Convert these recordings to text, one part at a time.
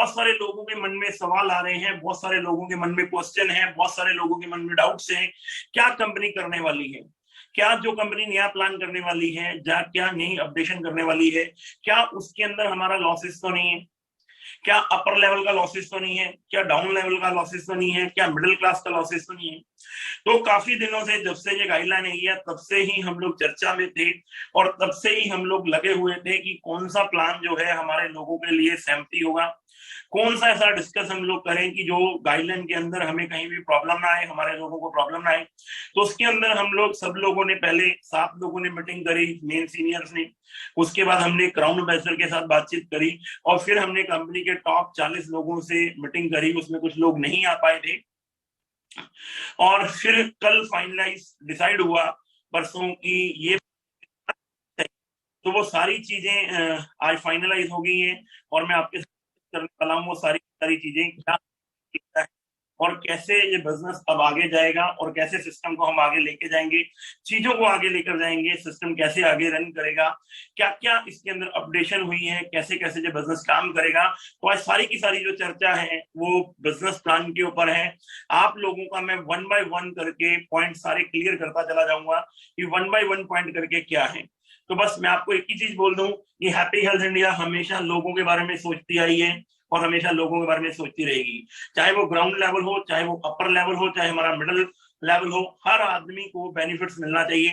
बहुत सारे लोगों के मन में सवाल आ रहे हैं, बहुत सारे लोगों के मन में क्वेश्चन है, बहुत सारे लोगों के मन में डाउट्स हैं। क्या कंपनी करने वाली है, क्या जो कंपनी नया प्लान करने वाली है, क्या नई अपडेशन करने वाली है, क्या उसके अंदर हमारा लॉसेस तो नहीं है, क्या अपर लेवल का लॉसेस तो नहीं है, क्या डाउन लेवल का लॉसेस तो नहीं है, क्या मिडिल क्लास का लॉसेस तो नहीं है। तो काफी दिनों से, जब से ये गाइडलाइन आई है, तब से ही हम लोग चर्चा में थे और तब से ही हम लोग लगे हुए थे कि कौन सा प्लान जो है हमारे लोगों के लिए सहमति होगा, कौन सा ऐसा डिस्कस हम लोग करें कि जो गाइडलाइन के अंदर हमें कहीं भी प्रॉब्लम ना आए, हमारे लोगों को प्रॉब्लम ना आए। तो उसके अंदर हम लोग सब लोगों ने पहले 7 लोगों ने मीटिंग करी, मेन सीनियर्स ने। उसके बाद हमने क्राउन एम्बेसडर के साथ बातचीत करी और फिर हमने कंपनी के टॉप 40 लोगों से मीटिंग करी। उसमें कुछ लोग नहीं आ पाए थे और फिर कल फाइनलाइज डिसाइड हुआ परसों की ये, तो वो सारी चीजें आज फाइनलाइज हो गई हैं और मैं आपके साथ करने वाला हूँ वो सारी सारी चीजें क्या है और कैसे ये बिजनेस अब आगे जाएगा और कैसे सिस्टम को हम आगे लेके जाएंगे, चीजों को आगे लेकर जाएंगे, सिस्टम कैसे आगे रन करेगा, क्या क्या इसके अंदर अपडेशन हुई है, कैसे कैसे जो बिजनेस काम करेगा। तो आज सारी की सारी जो चर्चा है वो बिजनेस प्लान के ऊपर है। आप लोगों का मैं 1 बाय 1 करके पॉइंट सारे क्लियर करता चला जाऊंगा कि 1 बाय 1 पॉइंट करके क्या है। तो बस मैं आपको एक ही चीज बोल दूं कि हैप्पी हेल्थ इंडिया हमेशा लोगों के बारे में सोचती आई है और हमेशा लोगों के बारे में सोचती रहेगी, चाहे वो ग्राउंड लेवल हो, चाहे वो अपर लेवल हो, चाहे हमारा मिडिल लेवल हो। हर आदमी को बेनिफिट्स मिलना चाहिए,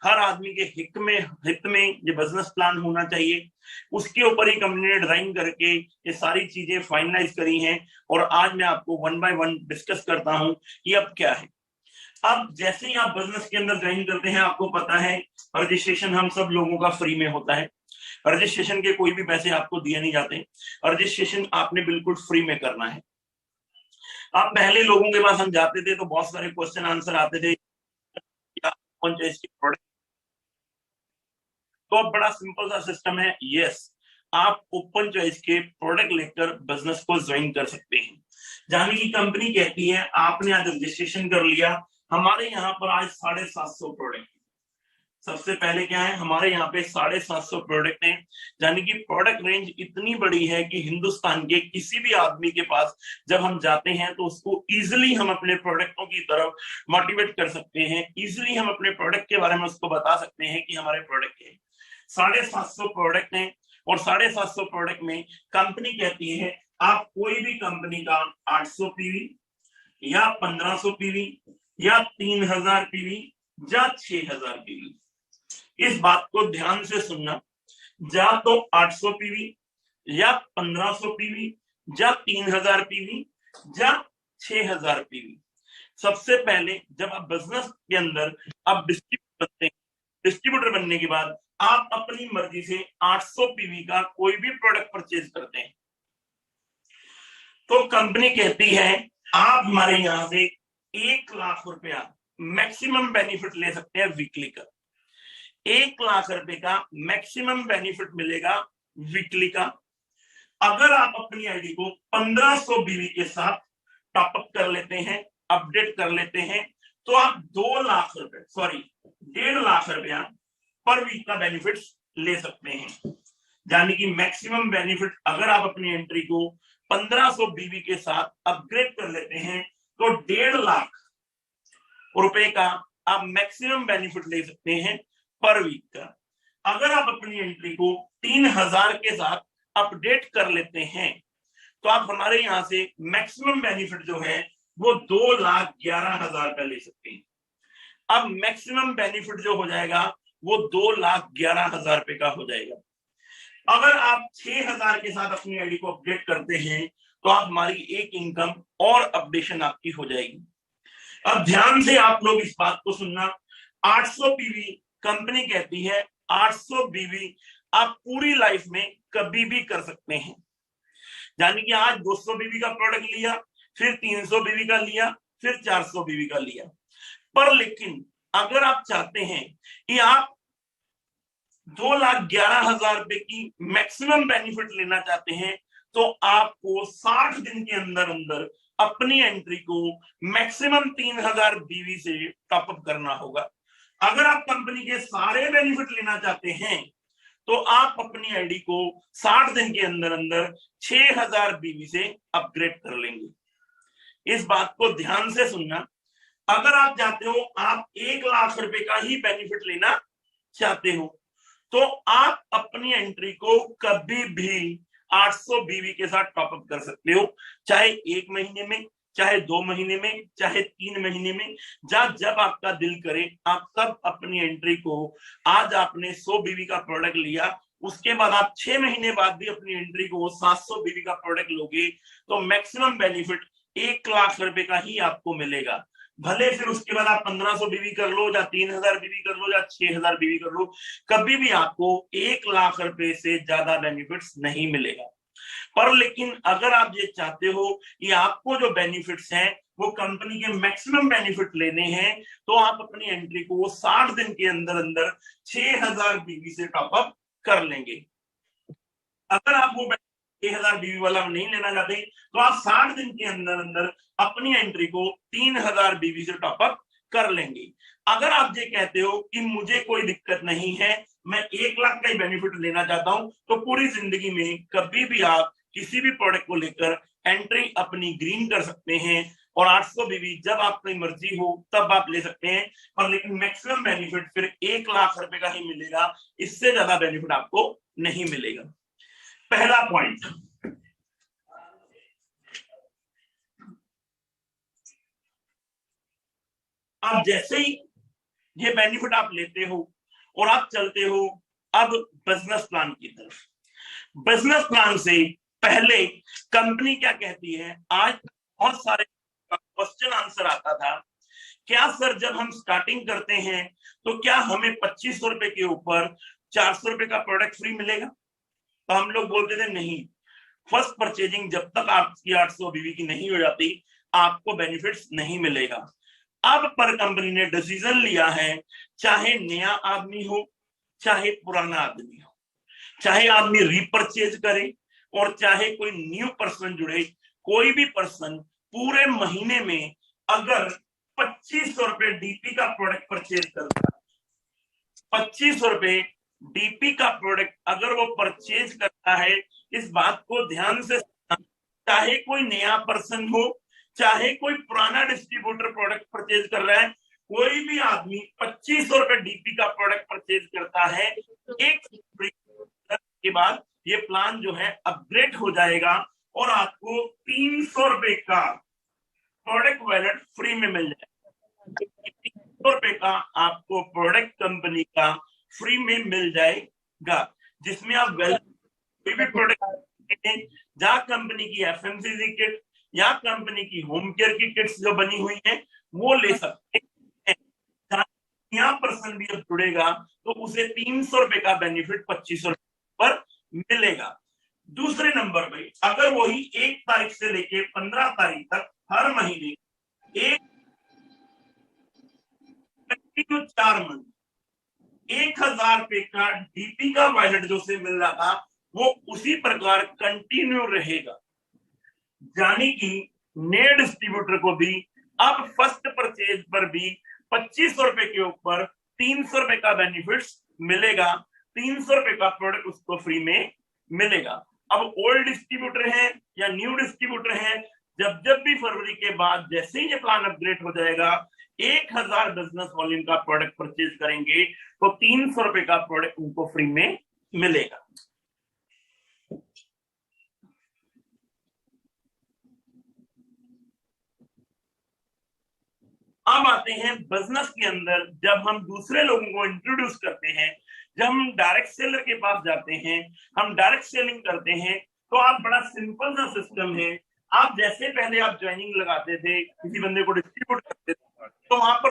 हर आदमी के हित में ये बिजनेस प्लान होना चाहिए। उसके ऊपर ही कंपनी ने डिजाइन करके ये सारी चीजें फाइनलाइज करी हैं और आज मैं आपको 1 बाय 1 डिस्कस करता हूं कि अब क्या है। अब जैसे ही आप बिजनेस के अंदर ज्वाइन करते हैं, आपको पता है रजिस्ट्रेशन हम सब लोगों का फ्री में होता है। रजिस्ट्रेशन के कोई भी पैसे आपको दिए नहीं जाते, रजिस्ट्रेशन आपने बिल्कुल फ्री में करना है। आप पहले लोगों के पास हम जाते थे तो बहुत सारे क्वेश्चन आंसर आते थे, कौन सा इसकी प्रोडक्ट। तो अब बड़ा सिंपल सा सिस्टम है, यस आप ओपन चॉइस के प्रोडक्ट लेकर बिजनेस को ज्वाइन कर सकते हैं। जाने की कंपनी कहती है आपने आज रजिस्ट्रेशन कर लिया, हमारे यहाँ पर आज 750 प्रोडक्ट। सबसे पहले क्या है, हमारे यहाँ पे 750 प्रोडक्ट हैं। यानी कि प्रोडक्ट रेंज इतनी बड़ी है कि हिंदुस्तान के किसी भी आदमी के पास जब हम जाते हैं तो उसको इजिली हम अपने प्रोडक्टों की तरफ मोटिवेट कर सकते हैं, इजिली हम अपने प्रोडक्ट के बारे में उसको बता सकते हैं कि हमारे प्रोडक्ट के 750 प्रोडक्ट हैं। और 750 प्रोडक्ट में कंपनी कहती है आप कोई भी कंपनी का 800 पीवी या 1500 पीवी या 3000 पीवी या 6000 पीवी, इस बात को ध्यान से सुनना, या तो 800 पीवी या 1500 पीवी या 3000 पीवी या 6000 पीवी। सबसे पहले जब आप बिजनेस के अंदर आप डिस्ट्रीब्यूटर बनते हैं, डिस्ट्रीब्यूटर बनने के बाद आप अपनी मर्जी से 800 पीवी का कोई भी प्रोडक्ट परचेज करते हैं तो कंपनी कहती है आप हमारे यहां से 1 लाख रुपया मैक्सिमम बेनिफिट ले सकते हैं वीकली का। 1 लाख रुपए का मैक्सिमम बेनिफिट मिलेगा वीकली का। अगर आप अपनी आईडी को 1500 बीवी के साथ टॉपअप कर लेते हैं, अपडेट कर लेते हैं, तो आप 1.5 लाख रुपया पर वीक का बेनिफिट ले सकते हैं। यानी कि मैक्सिमम बेनिफिट अगर आप अपनी एंट्री को 1500 बीवी के साथ अपग्रेड कर लेते हैं तो 1.5 लाख रुपए का आप मैक्सिमम बेनिफिट ले सकते हैं पर वीक का। अगर आप अपनी एंट्री को 3000 के साथ अपडेट कर लेते हैं तो आप हमारे यहां से मैक्सिमम बेनिफिट जो है वो 2,11,000 का ले सकते हैं। अब मैक्सिमम बेनिफिट जो हो जाएगा वो 2,11,000 रुपए का हो जाएगा। अगर आप 6,000 के साथ अपनी आईडी को अपडेट करते हैं तो आप हमारी एक इनकम और अपडेशन आपकी हो जाएगी। अब ध्यान से आप लोग इस बात को सुनना, 800 पीवी कंपनी कहती है 800 बीवी आप पूरी लाइफ में कभी भी कर सकते हैं। यानी कि आज 200 बीवी का प्रोडक्ट लिया, फिर 300 बीवी का लिया, फिर 400 बीवी का लिया, पर लेकिन अगर आप चाहते हैं कि आप 2,11,000 रुपए की मैक्सिमम बेनिफिट लेना चाहते हैं तो आपको 60 दिन के अंदर अंदर अपनी एंट्री को मैक्सिमम 3,000 बीवी से टॉपअप करना होगा। अगर आप कंपनी के सारे बेनिफिट लेना चाहते हैं तो आप अपनी आईडी को 60 दिन के अंदर अंदर 6000 बीवी से अपग्रेड कर लेंगे। इस बात को ध्यान से सुनना। अगर आप चाहते हो, आप 1 लाख रुपए का ही बेनिफिट लेना चाहते हो, तो आप अपनी एंट्री को कभी भी 800 बीवी के साथ टॉपअप कर सकते हो, चाहे 1 महीने में, चाहे 2 महीने में, चाहे 3 महीने में। जब आपका दिल करे आप तब अपनी एंट्री को, आज आपने 100 बीवी का प्रोडक्ट लिया, उसके बाद आप 6 महीने बाद भी अपनी एंट्री को 700 बीवी का प्रोडक्ट लोगे, तो मैक्सिमम बेनिफिट 1 लाख रुपए का ही आपको मिलेगा। भले फिर उसके बाद आप 1500 बीवी कर लो, या 3000 बीवी कर लो, या 6000 बीवी कर लो, कभी भी आपको 1 लाख रुपए से ज्यादा बेनिफिट्स नहीं मिलेगा। पर लेकिन अगर आप ये चाहते हो कि आपको जो बेनिफिट्स हैं वो कंपनी के मैक्सिमम बेनिफिट लेने हैं, तो आप अपनी एंट्री को 60 दिन के अंदर अंदर 6000 बीवी से टॉपअप कर लेंगे। अगर आप वो 6000 बीवी वाला नहीं लेना चाहते, तो आप 60 दिन के अंदर अंदर अपनी एंट्री को 3000 बीवी से टॉपअप कर लेंगे। अगर आप ये कहते हो कि मुझे कोई दिक्कत नहीं है, मैं 1 लाख का ही बेनिफिट लेना चाहता हूं, तो पूरी जिंदगी में कभी भी आप किसी भी प्रोडक्ट को लेकर एंट्री अपनी ग्रीन कर सकते हैं, और 800 बीवी जब आपकी मर्जी हो तब आप ले सकते हैं। और लेकिन मैक्सिमम बेनिफिट फिर 1 लाख रुपए का ही मिलेगा, इससे ज्यादा बेनिफिट आपको नहीं मिलेगा। पहला पॉइंट। अब जैसे ही ये बेनिफिट आप लेते हो और आप चलते हो अब बिजनेस प्लान की तरफ। बिजनेस प्लान से पहले कंपनी क्या कहती है, आज बहुत सारे क्वेश्चन आंसर आता था, क्या सर जब हम स्टार्टिंग करते हैं तो क्या हमें 2500 रुपए के ऊपर 400 रुपए का प्रोडक्ट फ्री मिलेगा? तो हम लोग बोलते थे नहीं, फर्स्ट परचेजिंग जब तक आपकी 800 बीवी की नहीं हो जाती आपको बेनिफिट्स नहीं मिलेगा। अब पर कंपनी ने डिसीजन लिया है, चाहे नया आदमी हो चाहे पुराना आदमी हो, चाहे आदमी रीपरचेज करे और चाहे कोई न्यू पर्सन जुड़े, कोई भी पर्सन पूरे महीने में अगर 2500 रुपए डीपी का प्रोडक्ट परचेज करता है, 2500 रुपए डीपी का प्रोडक्ट अगर वो परचेज करता है, इस बात को ध्यान से, चाहे कोई नया पर्सन हो चाहे कोई पुराना डिस्ट्रीब्यूटर प्रोडक्ट परचेज कर रहा है, कोई भी आदमी 2500 रुपए डीपी का प्रोडक्ट परचेज करता है, एक के बाद ये प्लान जो है अपग्रेड हो जाएगा और आपको 300 रुपए का प्रोडक्ट वैलेट फ्री में मिल जाएगा। 300 रुपए का आपको प्रोडक्ट कंपनी का फ्री में मिल जाएगा, जिसमें आप कोई भी प्रोडक्ट जहां कंपनी की एफएमसीजी किट या कंपनी की होम केयर की किट्स जो बनी हुई है वो ले सकते हैं। यहाँ पर्सन भी अब जुड़ेगा तो उसे 300 रुपए का बेनिफिट 2500 रुपए पर मिलेगा। दूसरे नंबर पे अगर वही 1 तारीख से लेके 15 तारीख तक हर महीने 4 मंथ 1000 रुपए का डीपी का वॉलेट जो से मिल रहा था वो उसी प्रकार कंटिन्यू रहेगा, यानी कि नए डिस्ट्रीब्यूटर को भी अब फर्स्ट परचेज पर भी 2500 रुपए के ऊपर 300 रुपए का बेनिफिट्स मिलेगा, 300 रुपए का प्रोडक्ट उसको फ्री में मिलेगा। अब ओल्ड डिस्ट्रीब्यूटर है या न्यू डिस्ट्रीब्यूटर है, जब भी फरवरी के बाद जैसे ही ये प्लान अपग्रेड हो जाएगा, 1000 बिजनेस वॉल्यूम का प्रोडक्ट परचेज करेंगे तो 300 रुपए का प्रोडक्ट उनको फ्री में मिलेगा। अब आते हैं बिजनेस के अंदर, जब हम दूसरे लोगों को इंट्रोड्यूस करते हैं, जब हम डायरेक्ट सेलर के पास जाते हैं, हम डायरेक्ट सेलिंग करते हैं, तो आप बड़ा सिंपल सा सिस्टम है। आप जैसे पहले आप ज्वाइनिंग लगाते थे, किसी बंदे को डिस्ट्रीब्यूट करते थे, तो वहां पर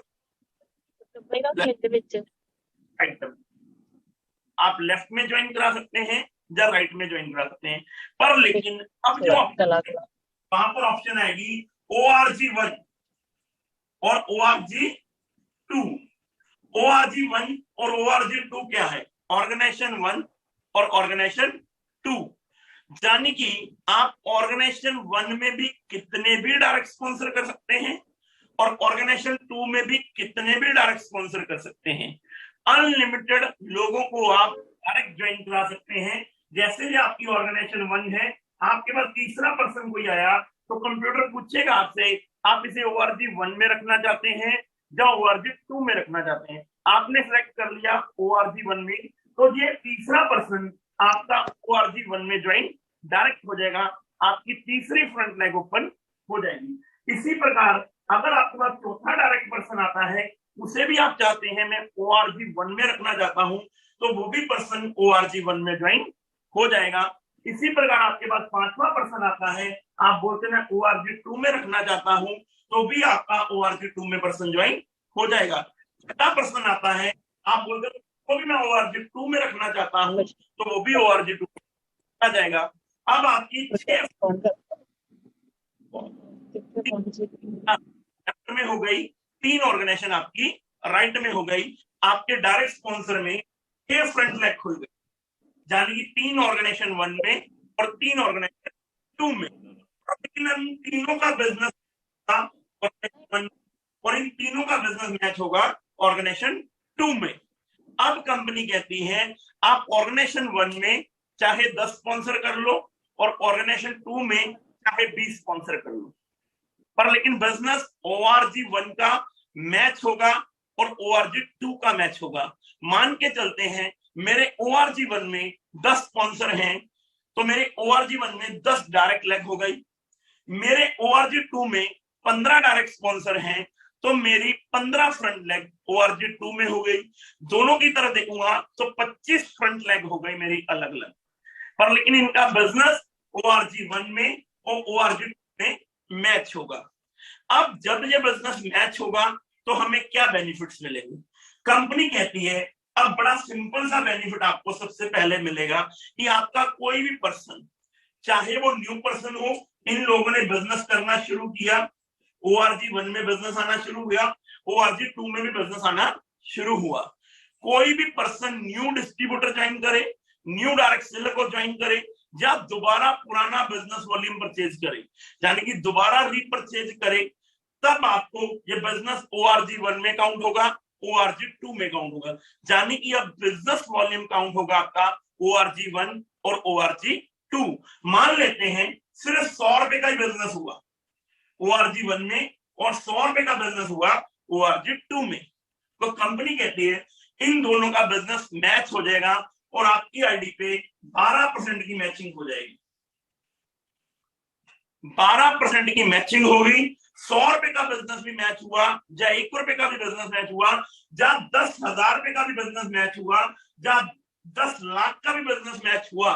आप लेफ्ट में ज्वाइन करा सकते हैं या राइट में ज्वाइन करा सकते हैं, पर लेकिन अब जो वहां पर ऑप्शन आएगी ORG1 और ORG2। ORG1 और ORG2 क्या है? ऑर्गेनाइजेशन 1 और ऑर्गेनाइजेशन 2, यानी कि आप ऑर्गेनाइजेशन 1 में भी कितने भी डायरेक्ट स्पॉन्सर कर सकते हैं और ऑर्गेनाइजेशन 2 में भी कितने भी डायरेक्ट स्पॉन्सर कर सकते हैं। अनलिमिटेड लोगों को आप डायरेक्ट ज्वाइन करा सकते हैं। जैसे ही आपकी ऑर्गेनाइजेशन 1 है, आपके पास तीसरा पर्सन कोई आया तो कंप्यूटर पूछेगा आपसे, आप इसे ORG 1 में रखना चाहते हैं या ORG 2 में रखना चाहते हैं। आपने सेलेक्ट कर लिया ORG 1 में, तो ये तीसरा पर्सन आपका ORG 1 में ज्वाइन डायरेक्ट हो जाएगा, आपकी तीसरी फ्रंट लेग ओपन हो जाएगी। इसी प्रकार अगर आपके पास चौथा डायरेक्ट पर्सन आता है, उसे भी आप चाहते हैं मैं ORG 1 में रखना चाहता हूं, तो वो भी पर्सन ORG 1 में ज्वाइन हो जाएगा। इसी प्रकार आपके पास पांचवा पर्सन आता है, आप बोलते हैं ORG 2 में रखना चाहता हूं, तो भी आपका ORG 2 में पर्सन ज्वाइन हो जाएगा। छठा पर्सन आता है, आप बोलते हैं वो भी मैं ORG 2 में रखना चाहता हूं, तो वो भी ORG 2 में आ जाएगा। अब आपकी 6 में हो गई, 3 ऑर्गेनाइजेशन आपकी राइट में हो गई। आपके डायरेक्ट स्पॉन्सर में 6 फ्रंट लेग खुल गए, यानी कि 3 ऑर्गेनाइजेशन 1 में और 3 ऑर्गेनाइजेशन 2 में। लेकिन इन तीनों का बिजनेस और इन तीनों का बिजनेस मैच होगा ऑर्गेनाइजेशन 2 में। अब कंपनी कहती है आप ऑर्गेनाइजेशन 1 में चाहे 10 स्पॉन्सर कर लो और ऑर्गेनाइजेशन 2 में चाहे 20 स्पॉन्सर कर लो, पर लेकिन बिजनेस ORG 1 का मैच होगा और ORG 2 का मैच होगा। मान के चलते हैं मेरे ORG 1 में 10 स्पॉन्सर हैं, तो मेरे ORG 1 में 10 डायरेक्ट लेग हो गई। मेरे ORG 2 में 15 डायरेक्ट स्पॉन्सर हैं, तो मेरी 15 फ्रंट लेग ORG 2 में हो गई। दोनों की तरह देखूंगा तो 25 फ्रंट लेग हो गई मेरी अलग अलग, पर लेकिन इनका बिजनेस ORG 1 में और ORG 2 में मैच होगा। अब जब ये बिजनेस मैच होगा तो हमें क्या बेनिफिट्स मिलेंगे? कंपनी कहती है, अब बड़ा सिंपल सा बेनिफिट आपको सबसे पहले मिलेगा कि आपका कोई भी पर्सन, चाहे वो न्यू पर्सन हो, इन लोगों ने बिजनेस करना शुरू किया, ORG 1 में बिजनेस आना शुरू हुआ, ORG 2 में भी बिजनेस आना शुरू हुआ। कोई भी पर्सन न्यू डिस्ट्रीब्यूटर ज्वाइन करे, न्यू डायरेक्ट सेलर को ज्वाइन करे, या दोबारा पुराना बिजनेस वॉल्यूम परचेज करे, यानी कि दोबारा रीपरचेज करे, तब आपको ये बिजनेस ORG 1 में काउंट होगा, ORG 2 में काउंट होगा। यानी कि अब बिजनेस वॉल्यूम काउंट होगा आपका ORG 1 और ORG 2। मान लेते हैं सिर्फ 100 रुपए का ही बिजनेस हुआ ORG 1 में और 100 रुपए का बिजनेस हुआ ORG 2 में, तो कंपनी कहती है इन दोनों का बिजनेस मैच हो जाएगा और आपकी आईडी पे 12% की मैचिंग हो जाएगी। 12% की मैचिंग होगी। 100 रुपए का बिजनेस भी मैच हुआ, या 1 रुपए का भी बिजनेस मैच हुआ, या 10,000 रुपए का भी बिजनेस मैच हुआ, या 10 लाख का भी बिजनेस मैच हुआ,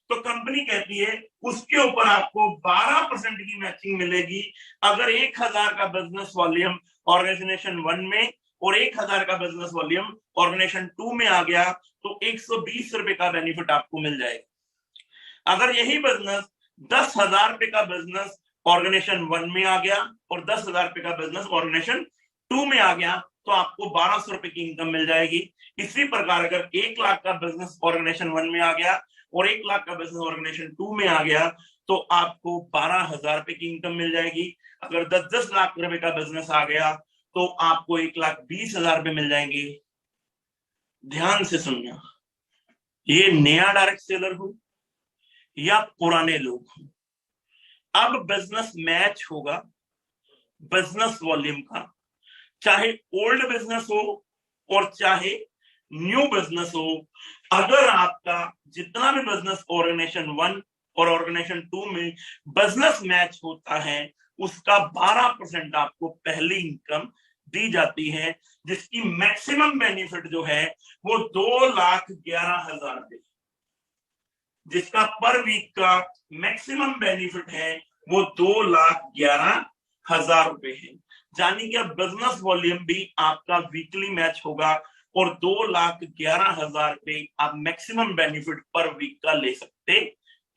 तो कंपनी कहती है उसके ऊपर आपको 12% की मैचिंग मिलेगी। अगर 1,000 का बिजनेस वॉल्यूम ऑर्गेनाइजेशन 1 में और 1,000 का बिजनेस वॉल्यूम ऑर्गेनाइजेशन 2 में आ गया, तो 120 रुपए का बेनिफिट आपको मिल जाएगा। अगर यही बिजनेस 10,000 रुपए का बिजनेस ऑर्गेनाइजेशन 1 में आ गया और 10,000 रुपए का बिजनेस ऑर्गेनाइजेशन 2 में आ गया, तो आपको 1,200 रुपए की इनकम मिल जाएगी। इसी प्रकार अगर 1 लाख का बिजनेस ऑर्गेनाइजेशन 1 में आ गया और 1 लाख का बिजनेस ऑर्गेनाइजेशन 2 में आ गया, तो आपको 12,000 रुपए की इनकम मिल जाएगी। अगर 10-10 लाख रुपए का बिजनेस आ गया तो आपको 1,20,000 रुपए मिल जाएंगे। ध्यान से सुनना, ये नया डायरेक्ट सेलर हो या पुराने लोग हो, अब बिजनेस मैच होगा बिजनेस वॉल्यूम का, चाहे ओल्ड बिजनेस हो और चाहे न्यू बिजनेस हो। अगर आपका जितना भी बिजनेस ऑर्गेनाइजेशन 1 और ऑर्गेनाइजेशन 2 में बिजनेस मैच होता है, उसका 12% आपको पहली इनकम दी जाती है, जिसकी मैक्सिमम बेनिफिट जो है वो 2,11,000 रुपए, जिसका पर वीक का मैक्सिमम बेनिफिट है वो 2,11,000 रुपए है। यानी कि अब बिजनेस वॉल्यूम भी आपका वीकली मैच होगा और 2,11,000 रुपए आप मैक्सिमम बेनिफिट पर वीक का ले सकते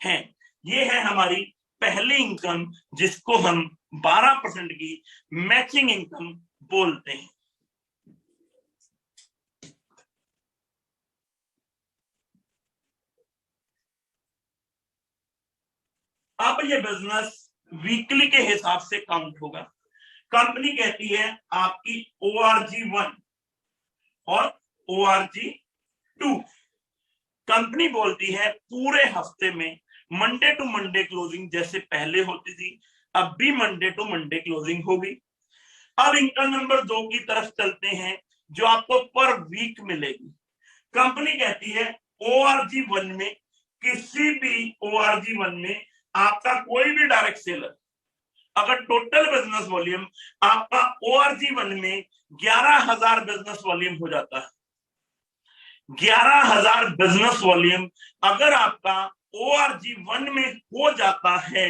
हैं। ये है हमारी पहली इनकम, जिसको हम 12% की मैचिंग इनकम बोलते हैं। अब ये बिजनेस वीकली के हिसाब से काउंट होगा। कंपनी कहती है आपकी ORG 1 और ORG 2 कंपनी बोलती है पूरे हफ्ते में मंडे टू मंडे क्लोजिंग जैसे पहले होती थी, अब भी मंडे टू मंडे क्लोजिंग होगी। अब इनकम नंबर 2 की तरफ चलते हैं, जो आपको पर वीक मिलेगी। कंपनी कहती है ORG 1 में, किसी भी ORG 1 में आपका कोई भी डायरेक्ट सेलर, अगर टोटल बिजनेस वॉल्यूम आपका ORG 1 में 11,000 बिजनेस वॉल्यूम हो जाता है, 11,000 बिजनेस वॉल्यूम अगर आपका ORG 1 में हो जाता है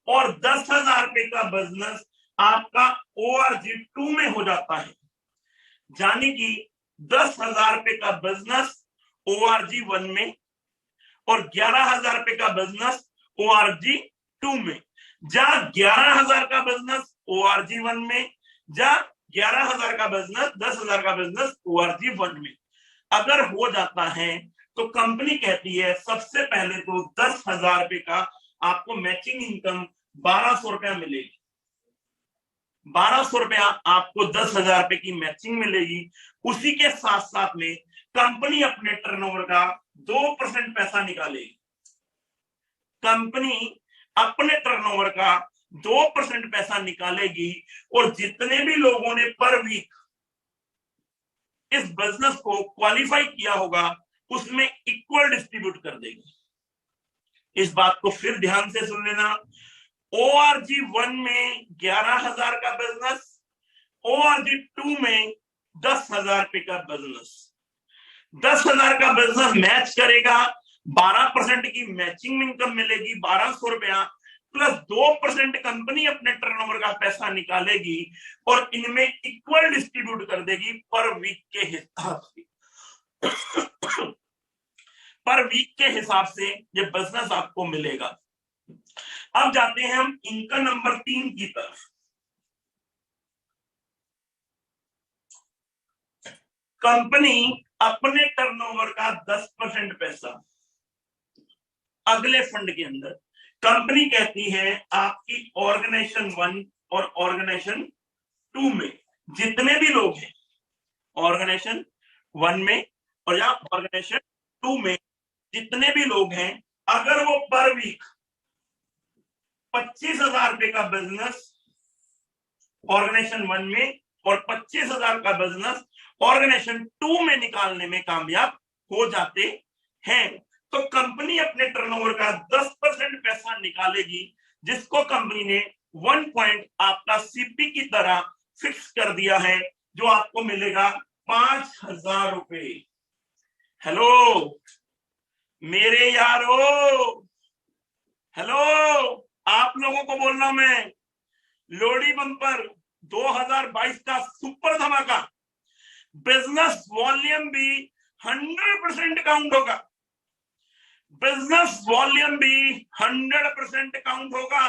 और 10,000 रुपए का बिजनेस आपका ORG 2 में हो जाता है, यानी कि 10,000 रुपए का बिजनेस ORG 1 में और 11,000 रुपए का बिजनेस ORG 2 में, जहां 11,000 का बिजनेस ORG 1 में, जहां 11,000 का बिजनेस 10,000 का बिजनेस ORG 1 में अगर हो जाता है, तो कंपनी कहती है सबसे पहले तो 10,000 रुपए का आपको मैचिंग इनकम 1,200 रुपया मिलेगी। 1,200 रुपया आपको 10,000 रुपए की मैचिंग मिलेगी। उसी के साथ साथ में कंपनी अपने टर्नओवर का 2% पैसा निकालेगी। कंपनी अपने टर्नओवर का 2% पैसा निकालेगी और जितने भी लोगों ने पर वीक इस बिजनेस को क्वालिफाई किया होगा उसमें इक्वल डिस्ट्रीब्यूट कर देगी। इस बात को फिर ध्यान से सुन लेना। ORG 1 में 11,000 का बिजनेस, ORG 2 में 10,000 रुपए का बिजनेस, 10,000 का बिजनेस मैच करेगा, 12% की मैचिंग इनकम मिलेगी 1,200 रुपया, प्लस 2% कंपनी अपने टर्नओवर का पैसा निकालेगी और इनमें इक्वल डिस्ट्रीब्यूट कर देगी पर वीक के हिसाब से। पर वीक के हिसाब से ये बिजनेस आपको मिलेगा। अब जाते हैं हम इनकम नंबर 3 की तरफ। कंपनी अपने टर्नओवर का 10% पैसा अगले फंड के अंदर, कंपनी कहती है आपकी ऑर्गेनाइजेशन 1 और ऑर्गेनाइजेशन 2 में जितने भी लोग हैं, ऑर्गेनाइजेशन 1 में और या ऑर्गेनाइजेशन 2 में जितने भी लोग हैं, अगर वो पर वीक 25,000 रुपए का बिजनेस ऑर्गेनाइजेशन 1 में और 25,000 का बिजनेस ऑर्गेनाइजेशन 2 में निकालने में कामयाब हो जाते हैं, तो कंपनी अपने टर्नओवर का 10% पैसा निकालेगी, जिसको कंपनी ने 1 पॉइंट आपका CP की तरह फिक्स कर दिया है, जो आपको मिलेगा 5,000 रुपए। हेलो मेरे यारो, हेलो आप लोगों को बोल रहा हूं मैं, लोहड़ी बम्पर 2022 का सुपर धमाका, बिजनेस वॉल्यूम भी 100% काउंट होगा, बिजनेस वॉल्यूम भी 100% काउंट होगा।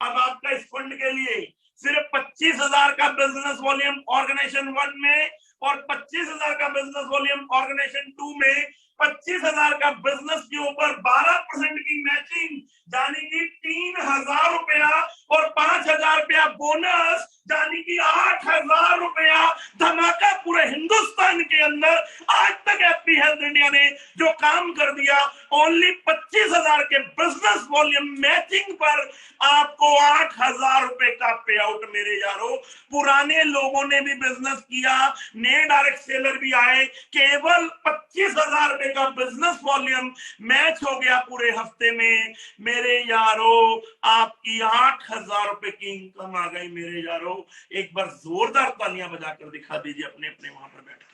अब आपका इस फंड के लिए सिर्फ 25,000 का बिजनेस वॉल्यूम ऑर्गेनाइजेशन 1 में और 25,000 का बिजनेस वॉल्यूम ऑर्गेनाइजेशन 2 में, 25,000 का बिजनेस के ऊपर 12% की मैचिंग, यानी कि 3,000 रुपया और 5,000 रुपया बोनस, यानी कि 8,000 रुपया धमाका पूरे हिंदुस्तान के अंदर। आज तक हैप्पी हेल्थ इंडिया ने जो काम कर दिया, ओनली 25,000 के बिजनेस वॉल्यूम मैचिंग पर आपको 8,000 रुपए का पे आउट। मेरे यारो, पुराने लोगों ने भी बिजनेस किया, नए डायरेक्ट सेलर भी आए, केवल 25,000 रुपए का बिजनेस वॉल्यूम मैच हो गया पूरे हफ्ते में। मेरे यारो, आपकी 8,000 रुपए की इनकम आ गई। मेरे यारो, एक बार जोरदार तालियां बजाकर दिखा दीजिए अपने अपने वहां पर बैठ के।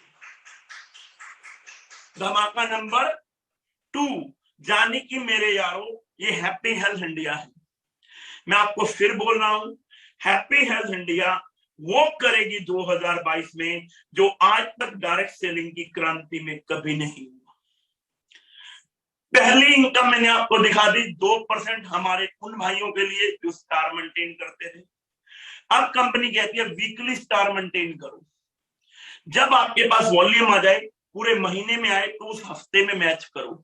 धमाका नंबर 2, यानी कि मेरे यारो ये हैप्पी हेल्थ इंडिया है। मैं आपको फिर बोल रहा हूं, हैप्पी हेल्थ इंडिया वो करेगी 2022 में जो आज तक डायरेक्ट सेलिंग की क्रांति में कभी नहीं हुआ। पहली इनकम मैंने आपको दिखा दी 2% हमारे उन भाइयों के लिए जो स्टार मेंटेन करते थे। अब कंपनी कहती है वीकली स्टार मेंटेन करो। जब आपके पास वॉल्यूम आ जाए, पूरे महीने में आए, तो उस हफ्ते में मैच करो।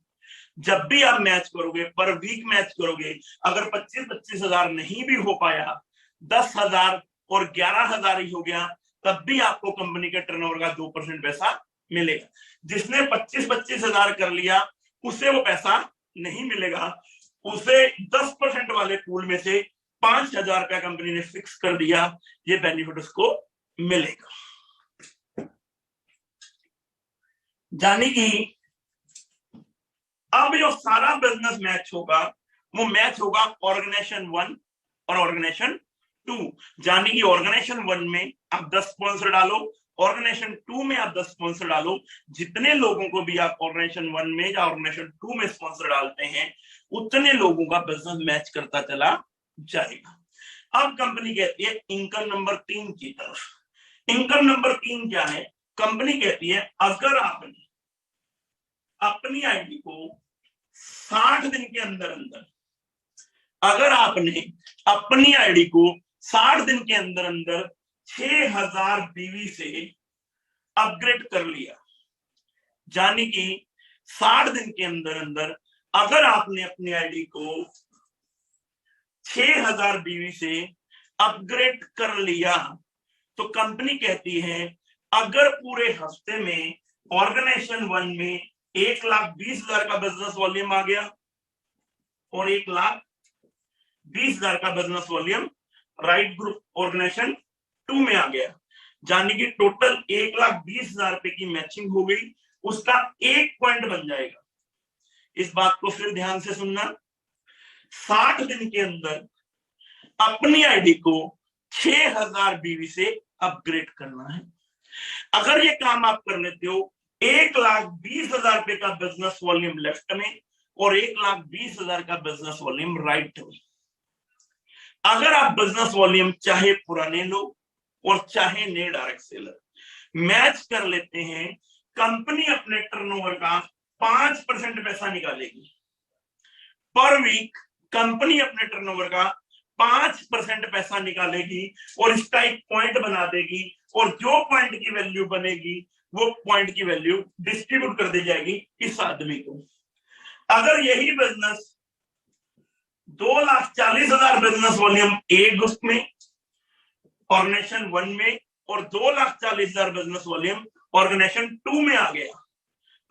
जब भी आप मैच करोगे, पर वीक मैच करोगे, अगर 25,000 नहीं भी हो पाया, 10,000 और 11,000 ही हो गया, तब भी आपको कंपनी के टर्नओवर का 2% पैसा मिलेगा। जिसने 25,000 कर लिया उसे वो पैसा नहीं मिलेगा। उसे 10% वाले पूल में से 5,000 रुपया कंपनी ने फिक्स कर दिया, ये बेनिफिट उसको मिलेगा। यानी कि अब जो सारा बिजनेस मैच होगा वो मैच होगा ऑर्गेनाइजेशन 1 और ऑर्गेनाइजेशन 2। यानी कि ऑर्गेनाइजेशन 1 में आप 10 स्पॉन्सर डालो, ऑर्गेनाइजेशन 2 में आप 10 स्पॉन्सर डालो। जितने लोगों को भी आप ऑर्गेनाइजेशन 1 में या ऑर्गेनाइजेशन 2 में स्पॉन्सर डालते हैं उतने लोगों का बिजनेस मैच करता चला जाएगा। अब कंपनी कहती है इनकम नंबर 3 की तरफ। इनकम नंबर 3 क्या है? कंपनी कहती है अगर आपने अपनी आईडी को 60 दिन के अंदर अंदर, अगर आपने अपनी आईडी को 60 दिन के अंदर अंदर 6,000 बीवी से अपग्रेड कर लिया, यानी कि 60 दिन के अंदर अंदर अगर आपने अपनी आईडी को 6,000 बीवी से अपग्रेड कर लिया तो कंपनी कहती है अगर पूरे हफ्ते में ऑर्गेनाइजेशन 1 में 1,20,000 का बिजनेस वॉल्यूम आ गया और 1,20,000 का business volume right group organization 2 में आ गया, यानी कि टोटल 1,20,000 रुपए की मैचिंग हो गई, उसका 1 पॉइंट बन जाएगा। इस बात को फिर ध्यान से सुनना, 60 दिन के अंदर अपनी आईडी को 6,000 बीवी से अपग्रेड करना है। अगर ये काम आप कर लेते हो 1,20,000 रुपए का बिजनेस वॉल्यूम लेफ्ट में और 1,20,000 का बिजनेस वॉल्यूम राइट में। अगर आप बिजनेस वॉल्यूम चाहे पुराने लो और चाहे नए डायरेक्ट सेलर मैच कर लेते हैं, कंपनी अपने टर्नओवर का 5% पैसा निकालेगी पर वीक। कंपनी अपने टर्नओवर का 5% पैसा निकालेगी और इसका एक पॉइंट बना देगी और जो पॉइंट की वैल्यू बनेगी वो पॉइंट की वैल्यू डिस्ट्रीब्यूट कर दी जाएगी इस आदमी को। अगर यही बिजनेस 2,40,000 बिजनेस वॉल्यूम ए ग्रुप में ऑर्गेनाइजेशन 1 में और 2,40,000 बिजनेस वॉल्यूम ऑर्गेनाइजेशन 2 में आ गया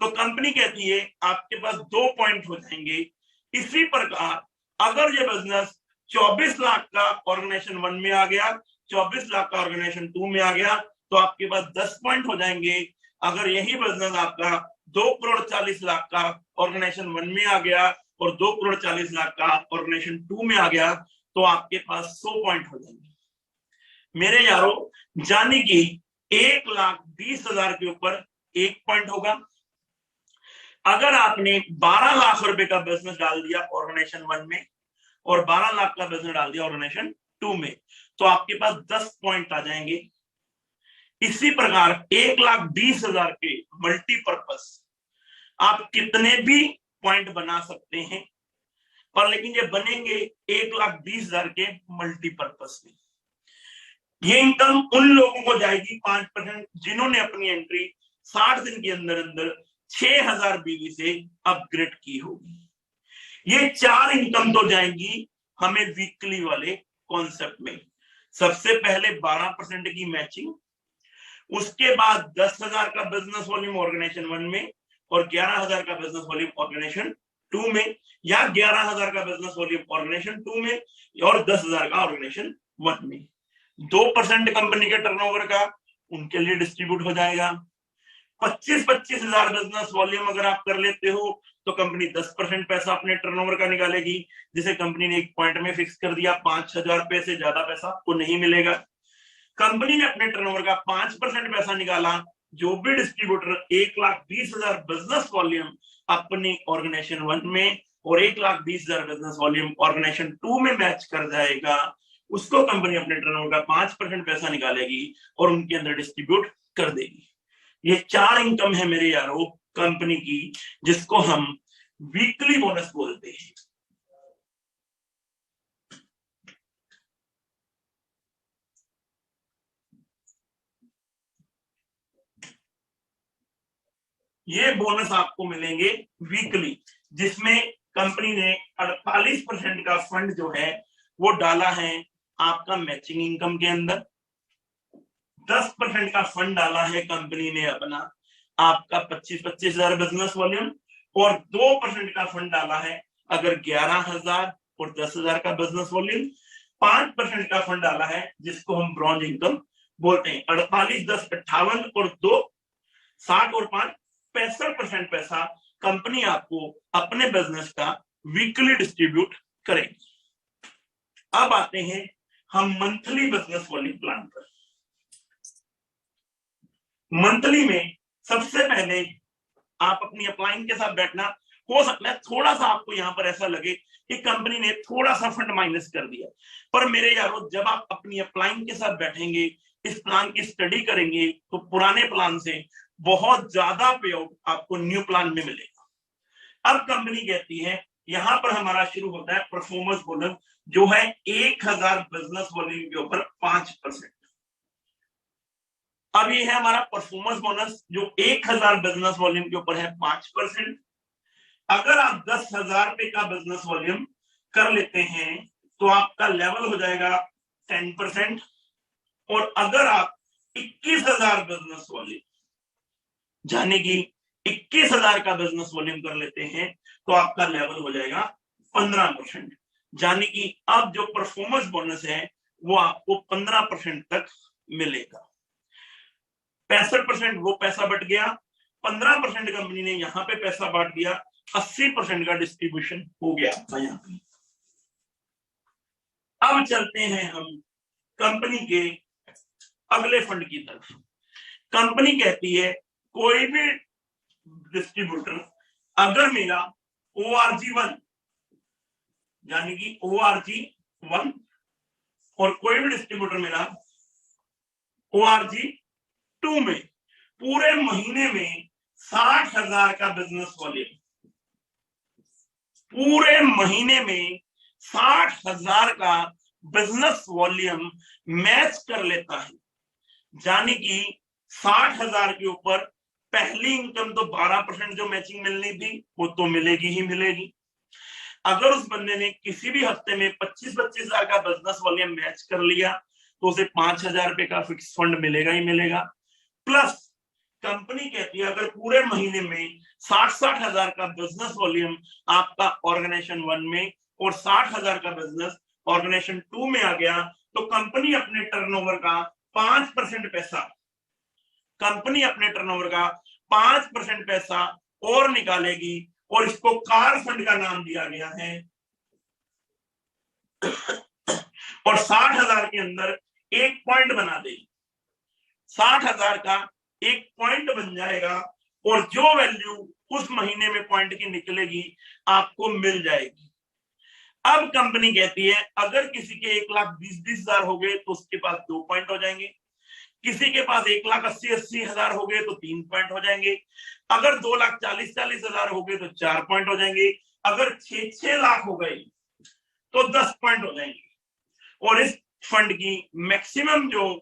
तो कंपनी कहती है आपके पास 2 पॉइंट हो जाएंगे। इसी प्रकार अगर ये बिजनेस 24 लाख का ऑर्गेनाइजेशन 1 में आ गया, 24 लाख का ऑर्गेनाइजेशन 2 में आ गया तो आपके पास 10 पॉइंट हो जाएंगे। अगर यही बिजनेस आपका 2,40,00,000 का ऑर्गेनाइजेशन 1 में आ गया और 2,40,00,000 का ऑर्गेनाइजेशन 2 में आ गया तो आपके पास 100 पॉइंट हो जाएंगे मेरे यारों। यानी कि 1,20,000 के ऊपर 1 पॉइंट होगा। अगर आपने 12 लाख रुपए का बिजनेस डाल दिया ऑर्गेनाइजेशन 1 में और 12 लाख का बिजनेस डाल दिया ऑर्गेनाइजेशन 2 में तो आपके पास 10 पॉइंट आ जाएंगे। इसी प्रकार 1,20,000 के मल्टीपर्पस आप कितने भी पॉइंट बना सकते हैं पर लेकिन ये बनेंगे 1,20,000 के मल्टीपर्पस में। ये इनकम उन लोगों को जाएगी 5% जिन्होंने अपनी एंट्री 60 दिन के अंदर अंदर 6,000 बीवी से अपग्रेड की होगी। ये 4 इनकम तो जाएंगी हमें वीकली वाले कॉन्सेप्ट में। सबसे पहले 12% की मैचिंग, उसके बाद 10,000 का बिजनेस वॉल्यूम ऑर्गेनाइजेशन 1 में और 11,000 का बिजनेस वॉल्यूम ऑर्गेनाइजेशन 2 में, या 11,000 का बिजनेस वॉल्यूम ऑर्गेनाइजेशन 2 में और 10,000 का ऑर्गेनाइजेशन 1 में। 2% कंपनी के टर्नओवर का उनके लिए डिस्ट्रीब्यूट हो जाएगा। 25,000 बिजनेस वॉल्यूम अगर आप कर लेते हो तो कंपनी 10% पैसा अपने टर्नओवर का निकालेगी, जिसे कंपनी ने एक पॉइंट में फिक्स कर दिया 5,000 रुपए से ज्यादा पैसा आपको नहीं मिलेगा। कंपनी ने अपने टर्नओवर का 5% पैसा निकाला, जो भी डिस्ट्रीब्यूटर 1,20,000 बिजनेस वॉल्यूम अपनी ऑर्गेनाइजेशन 1 में और 1,20,000 बिजनेस वॉल्यूम ऑर्गेनाइजेशन 2 में मैच कर जाएगा उसको कंपनी अपने टर्नओवर का 5% पैसा निकालेगी और उनके अंदर डिस्ट्रीब्यूट कर देगी। ये 4 इनकम है मेरे यारों कंपनी की, जिसको हम वीकली बोनस बोलते हैं। ये बोनस आपको मिलेंगे वीकली, जिसमें कंपनी ने 48% का फंड जो है वो डाला है आपका मैचिंग इनकम के अंदर, 10% का फंड डाला है कंपनी ने अपना आपका 25,000 बिजनेस वॉल्यूम और 2% का फंड डाला है अगर 11,000 और 10,000 का बिजनेस वॉल्यूम, 5% का फंड डाला है जिसको हम ब्रॉन्ज इनकम बोलते हैं। 48, 10, 58 और 2 60 और 5 65% पैसा कंपनी आपको अपने बिजनेस का वीकली डिस्ट्रीब्यूट करेगी। अब आते हैं हम मंथली बिजनेस वॉल्यूम प्लान पर। मंथली में सबसे पहले आप अपनी अपलाइन के साथ बैठना। हो सकता है थोड़ा सा आपको यहां पर ऐसा लगे कि कंपनी ने थोड़ा सा फंड माइनस कर दिया, पर मेरे यारों जब आप अपनी अपलाइन के साथ बैठेंगे, इस प्लान की स्टडी करेंगे, तो पुराने प्लान से बहुत ज्यादा पे आउट आपको न्यू प्लान में मिलेगा। अब कंपनी कहती है, यहां पर हमारा शुरू होता है परफॉर्मेंस बोनस, जो है 1,000 बिजनेस वॉल्यूम के ऊपर 5%। अब ये है हमारा परफॉर्मेंस बोनस जो 1,000 बिजनेस वॉल्यूम के ऊपर है 5%। अगर आप 10,000 रुपए का बिजनेस वॉल्यूम कर लेते हैं तो आपका लेवल हो जाएगा 10%। और अगर आप 21,000 बिजनेस वॉल्यूम यानी कि 21,000 का बिजनेस वॉल्यूम कर लेते हैं तो आपका लेवल हो जाएगा 15%। यानी कि अब जो परफॉर्मेंस बोनस है वो आपको 15% तक मिलेगा। 65% वो पैसा बट गया, 15% कंपनी ने यहां पे पैसा बांट दिया, 80% का डिस्ट्रीब्यूशन हो गया यहां पे। अब चलते हैं हम कंपनी के अगले फंड की तरफ। कंपनी कहती है कोई भी डिस्ट्रीब्यूटर अगर मेरा ORG1 यानी कि ORG1 और कोई भी डिस्ट्रीब्यूटर मेरा ORG2 में पूरे महीने में 60,000 का बिजनेस वॉल्यूम, पूरे महीने में 60,000 का बिजनेस वॉल्यूम मैच कर लेता है, यानी कि 60,000 के ऊपर पहली इनकम तो 12% जो मैचिंग मिलनी थी वो तो मिलेगी ही मिलेगी। अगर उस बंदे ने किसी भी हफ्ते में 25,000 का बिजनेस वॉल्यूम मैच कर लिया तो उसे 5,000 रुपए का फिक्स फंड मिलेगा ही मिलेगा। प्लस कंपनी कहती है अगर पूरे महीने में 60,000 का बिजनेस वॉल्यूम आपका ऑर्गेनाइजेशन 1 में और 60,000 का बिजनेस ऑर्गेनाइजेशन 2 में आ गया तो कंपनी अपने टर्नओवर का 5% पैसा, कंपनी अपने टर्नओवर का 5% पैसा और निकालेगी और इसको कार फंड का नाम दिया गया है। और 60,000 के अंदर एक पॉइंट बना देगी, 60,000 का एक पॉइंट बन जाएगा और जो वैल्यू उस महीने में पॉइंट की निकलेगी आपको मिल जाएगी। अब कंपनी कहती है अगर किसी के 1,20,20,000 हो गए तो उसके पास 2 पॉइंट हो जाएंगे, किसी के पास 1,80,80,000 हो गए तो 3 पॉइंट हो जाएंगे, अगर 2,40,40,000 हो गए तो 4 पॉइंट हो जाएंगे, अगर 6 लाख हो गए तो 10 पॉइंट हो जाएंगे। और इस फंड की मैक्सिमम जो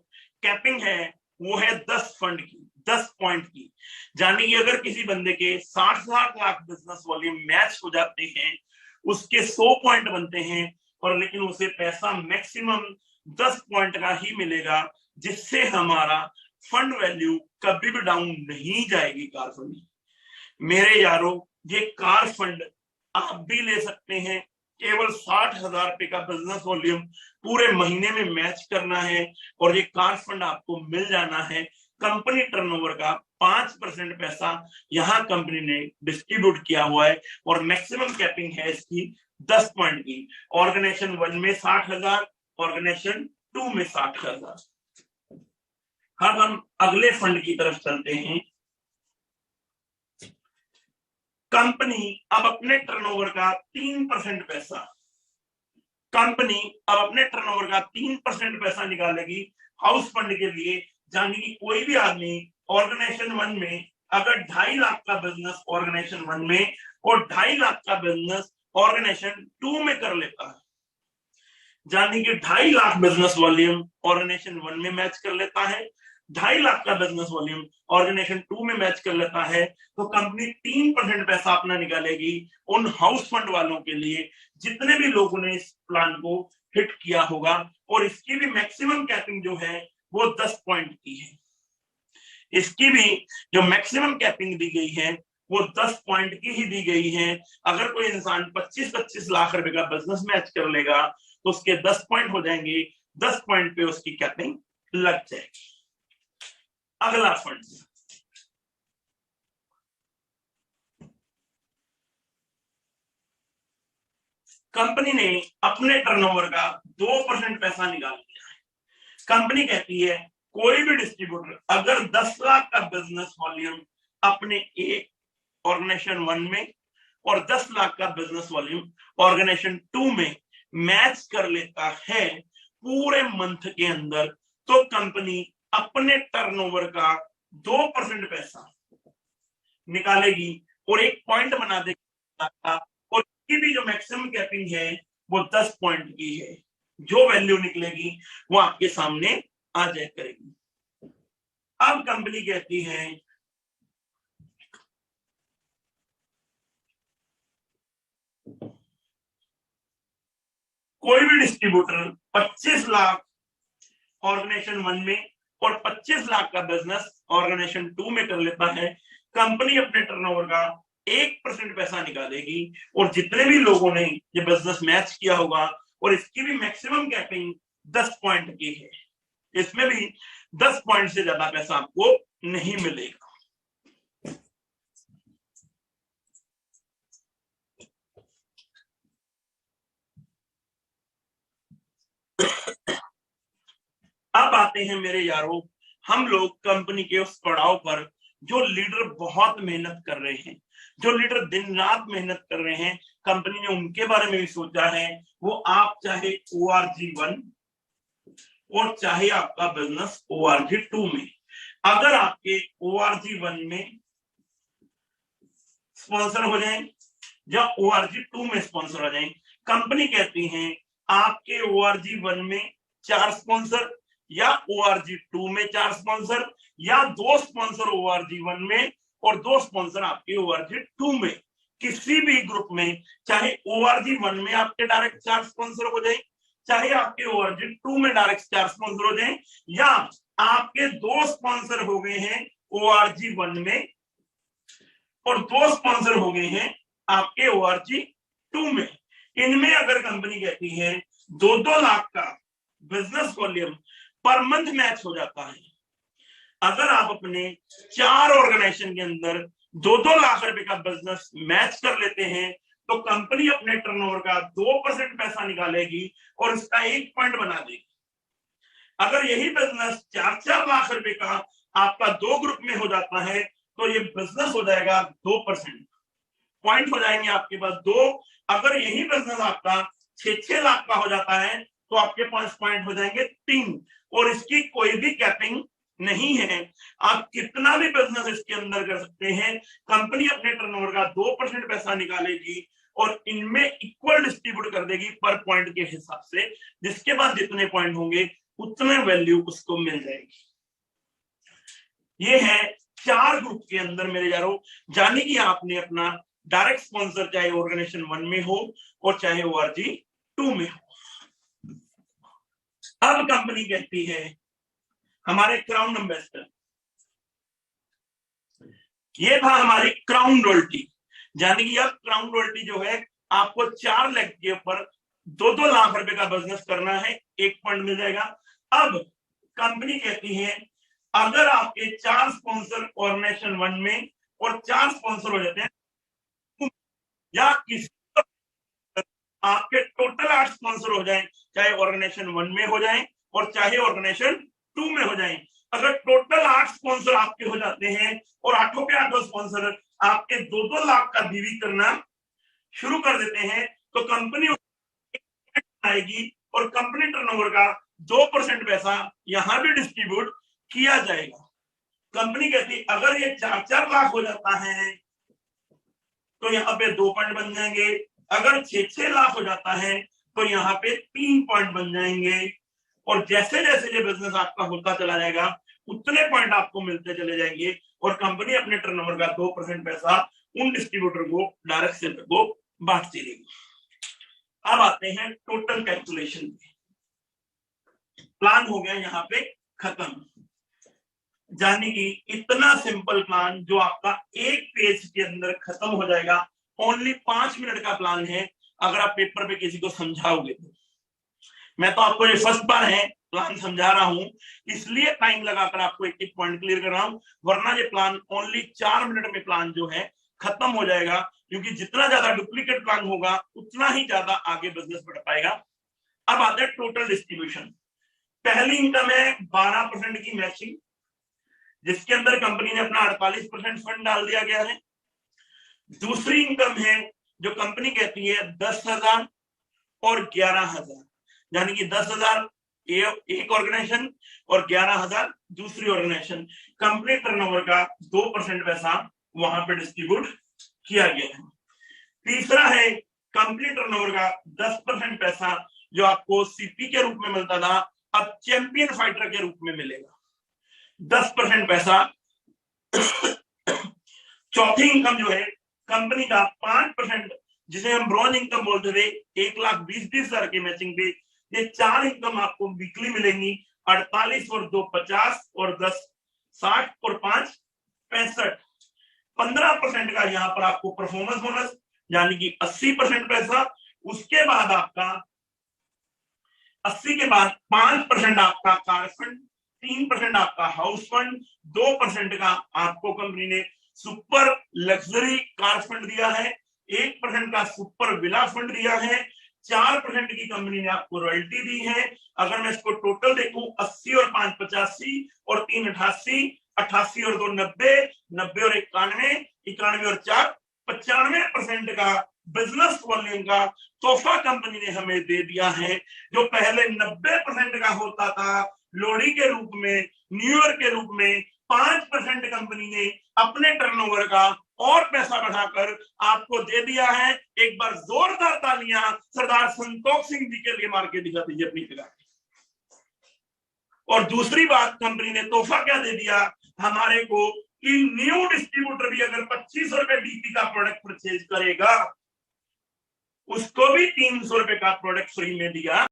कैपिंग है वो है 10 फंड की, 10 पॉइंट की। यानी कि अगर किसी बंदे के 60,000 लाख बिजनेस वॉल्यूम मैच हो जाते हैं, उसके 100 पॉइंट बनते हैं, और लेकिन उसे पैसा मैक्सिमम 10 पॉइंट का ही मिलेगा, जिससे हमारा फंड वैल्यू कभी भी डाउन नहीं जाएगी कार फंड। मेरे यारों ये कार फंड आप भी ले सकते हैं, केवल 60,000 रुपए का बिजनेस वॉल्यूम पूरे महीने में मैच करना है और ये कार फंड आपको मिल जाना है। कंपनी टर्नओवर का 5% पैसा यहां कंपनी ने डिस्ट्रीब्यूट किया हुआ है और मैक्सिमम कैपिंग है इसकी 10 पॉइंट की। ऑर्गेनाइजेशन 1 में 60,000, ऑर्गेनाइजेशन 2 में 60,000। अब हम अगले फंड की तरफ चलते हैं। कंपनी अब अपने टर्नओवर का 3% पैसा, कंपनी अब अपने टर्नओवर का 3% पैसा निकालेगी हाउस फंड के लिए। यानी कि कोई भी आदमी ऑर्गेनाइजेशन 1 में अगर 2.5 लाख का बिजनेस ऑर्गेनाइजेशन 1 में और 2.5 लाख का बिजनेस ऑर्गेनाइजेशन 2 में कर लेता है, यानी कि 2.5 लाख बिजनेस वॉल्यूम ऑर्गेनाइजेशन 1 में मैच कर लेता है, 2.5 लाख का बिजनेस वॉल्यूम ऑर्गेनाइजेशन 2 में मैच कर लेता है, तो कंपनी 3% पैसा अपना निकालेगी उन हाउस फंड वालों के लिए जितने भी लोगों ने इस प्लान को हिट किया होगा। और इसकी भी मैक्सिमम कैपिंग जो है वो 10 पॉइंट की है। इसकी भी जो मैक्सिमम कैपिंग दी गई है वो 10 पॉइंट की ही दी गई है। अगर कोई इंसान 25-25 लाख रुपए का बिजनेस मैच कर लेगा तो उसके 10 पॉइंट हो जाएंगे, 10 पॉइंट पे उसकी कैपिंग लग जाएगी। अगला फंड, कंपनी ने अपने टर्नओवर का 2% पैसा निकाल लिया है। कंपनी कहती है कोई भी डिस्ट्रीब्यूटर अगर 10 लाख का बिजनेस वॉल्यूम अपने एक ऑर्गेनाइजेशन 1 में और 10 लाख का बिजनेस वॉल्यूम ऑर्गेनाइजेशन 2 में मैच कर लेता है पूरे मंथ के अंदर, तो कंपनी अपने टर्नओवर का 2% पैसा निकालेगी और एक पॉइंट बना देगी, और की भी जो मैक्सिमम कैपिंग है वो 10 पॉइंट की है। जो वैल्यू निकलेगी वो आपके सामने आ जाए करेगी। अब कंपनी कहती है कोई भी डिस्ट्रीब्यूटर 25 लाख ऑर्गेनाइजेशन 1 में और 25 लाख का बिजनेस ऑर्गेनाइजेशन 2 में कर लेता है, कंपनी अपने टर्नओवर का 1% पैसा निकालेगी, और जितने भी लोगों ने ये बिजनेस मैच किया होगा, और इसकी भी मैक्सिमम कैपिंग 10 पॉइंट की है, इसमें भी 10 पॉइंट से ज्यादा पैसा आपको नहीं मिलेगा। अब आते हैं मेरे यारों, हम लोग कंपनी के उस पड़ाव पर जो लीडर बहुत मेहनत कर रहे हैं, जो लीडर दिन रात मेहनत कर रहे हैं, कंपनी ने उनके बारे में भी सोचा है। वो आप चाहे ORG1 और चाहे आपका बिजनेस ORG2 में, अगर आपके ORG1 में स्पॉन्सर हो जाए या ORG2 में स्पॉन्सर हो जाए, कंपनी कहती है आपके ORG1 में 4 स्पॉन्सर या ORG2 में 4 स्पॉन्सर, या 2 स्पॉन्सर ORG1 में और 2 स्पॉन्सर आपके ORG2 में, किसी भी ग्रुप में, चाहे ORG1 में आपके डायरेक्ट 4 स्पॉन्सर हो जाए, चाहे आपके ORG2 में डायरेक्ट 4 स्पॉन्सर हो जाए, या आपके 2 स्पॉन्सर हो गए हैं ORG1 में और 2 स्पॉन्सर हो गए हैं आपके ORG2 में। इनमें अगर कंपनी कहती है 2-2 लाख का business volume per month match हो जाता है, अगर आप अपने 4 ऑर्गेनाइजेशन के अंदर 2-2 लाख रुपए का बिजनेस मैच कर लेते हैं, तो कंपनी अपने टर्नओवर का 2% पैसा निकालेगी और इसका 1 पॉइंट बना देगी। अगर यही बिजनेस 4-4 लाख रुपए का आपका 2 ग्रुप में हो जाता है, तो ये बिजनेस हो जाएगा 2%, पॉइंट हो जाएंगे आपके पास 2। अगर यही बिजनेस आपका 6-6 लाख का हो जाता है, तो आपके पास पॉइंट हो जाएंगे 3, और इसकी कोई भी कैपिंग नहीं है। आप कितना भी बिजनेस इसके अंदर कर सकते हैं, कंपनी अपने टर्नओवर का 2% पैसा निकालेगी और इनमें इक्वल डिस्ट्रीब्यूट कर देगी पर पॉइंट के हिसाब से, जिसके बाद जितने पॉइंट होंगे उतने वैल्यू उसको मिल जाएगी। ये है 4 ग्रुप के अंदर मेरे यारों, जाने कि आपने अपना डायरेक्ट स्पॉन्सर चाहे ऑर्गेनाइजेशन 1 में हो और चाहे ORG2 में हो। अब कंपनी कहती है हमारे क्राउन एम्बेसडर, ये था हमारी क्राउन रॉयल्टी, यानी कि अब क्राउन रॉयल्टी जो है आपको 4 लेग के ऊपर 2-2 लाख रुपए का बिजनेस करना है, 1 पॉइंट मिल जाएगा। अब कंपनी कहती है अगर आपके 4 स्पॉन्सर ऑर्गेनाइजेशन 1 में और 4 स्पॉन्सर हो जाते हैं, या किसी आपके टोटल 8 स्पॉन्सर हो जाए, चाहे ऑर्गेनाइजेशन 1 में हो जाए और चाहे ऑर्गेनाइजेशन 2 में हो जाए, अगर टोटल 8 स्पॉन्सर आपके हो जाते हैं और 8 के 8 स्पॉन्सर आपके 2-2 लाख का बीवी करना शुरू कर देते हैं, तो कंपनी आएगी और कंपनी टर्नओवर का 2% पैसा यहां भी डिस्ट्रीब्यूट किया जाएगा। कंपनी कहती अगर ये 4-4 लाख हो जाता है तो यहाँ पे 2 पॉइंट बन जाएंगे, अगर 6-6 लाख हो जाता है तो यहाँ पे 3 पॉइंट बन जाएंगे, और जैसे जैसे ये बिजनेस आपका होता चला जाएगा उतने पॉइंट आपको मिलते चले जाएंगे, और कंपनी अपने टर्नओवर का 2% पैसा उन डिस्ट्रीब्यूटर को, डायरेक्ट सेलर को बांटती रहेगी। अब आते हैं टोटल कैलकुलेशन पे। प्लान हो गया यहाँ पे खत्म। यानी कि इतना सिंपल प्लान जो आपका एक पेज के अंदर खत्म हो जाएगा। ओनली 5 मिनट का प्लान है अगर आप पेपर पे किसी को समझाओगे तो। मैं तो आपको ये फर्स्ट बार है प्लान समझा रहा हूं, इसलिए टाइम लगाकर आपको एक एक पॉइंट क्लियर कर रहा हूं, वरना ये प्लान ओनली 4 मिनट में प्लान जो है खत्म हो जाएगा, क्योंकि जितना ज्यादा डुप्लीकेट प्लान होगा उतना ही ज्यादा आगे बिजनेस बढ़ पाएगा। अब आते हैं टोटल डिस्ट्रीब्यूशन। पहली इनकम है 12% की मैचिंग, जिसके अंदर कंपनी ने अपना 48% फंड डाल दिया गया है। दूसरी इनकम है जो कंपनी कहती है 10,000 और 11,000, यानी कि 10,000 एक ऑर्गेनाइजेशन और 11,000 दूसरी ऑर्गेनाइजेशन। कंपनी टर्नओवर का 2% पैसा वहां पे डिस्ट्रीब्यूट किया गया है। तीसरा है कंपनी टर्नओवर का 10% पैसा जो आपको सीपी के रूप में मिलता था, अब चैंपियन फाइटर के रूप में मिलेगा 10% पैसा। चौथी इनकम जो है कंपनी का 5%, जिसे हम ब्रॉन्ज इनकम बोलते थे, 1,20,20,000 के मैचिंग पे। ये 4 इनकम आपको वीकली मिलेंगी, 48 और 2 50 और 10 60 और 5 65। 15% का यहाँ पर आपको परफॉर्मेंस बोनस, यानी कि 80% पैसा। उसके बाद आपका 80 के बाद 5% आपका कार फंड, 3% आपका हाउस फंड, 2% का आपको कंपनी ने सुपर लग्जरी कार फंड दिया है, 1% का सुपर विला फंड दिया है, 4% की कंपनी ने आपको रॉयल्टी दी है। अगर मैं इसको टोटल देखूं, 80 और 5 85 और 3 88, 88 और 2 90, 90 और 91, 91 और 4 95% का बिजनेस वॉल्यूम का तोहफा कंपनी ने हमें दे दिया है, जो पहले 90% का होता था लोहड़ी के रूप में, न्यू ईयर के रूप में। 5% कंपनी ने अपने टर्नओवर का और पैसा बढ़ाकर आपको दे दिया है। एक बार जोरदार तालियां सरदार संतोष सिंह जी के लिए मार के दिखा दीजिए अपनी जगह। और दूसरी बात, कंपनी ने तोहफा क्या दे दिया हमारे को कि न्यू डिस्ट्रीब्यूटर भी अगर 2500 रुपए डीपी का प्रोडक्ट परचेज करेगा, उसको भी 300 रुपए का प्रोडक्ट फ्री में दिया।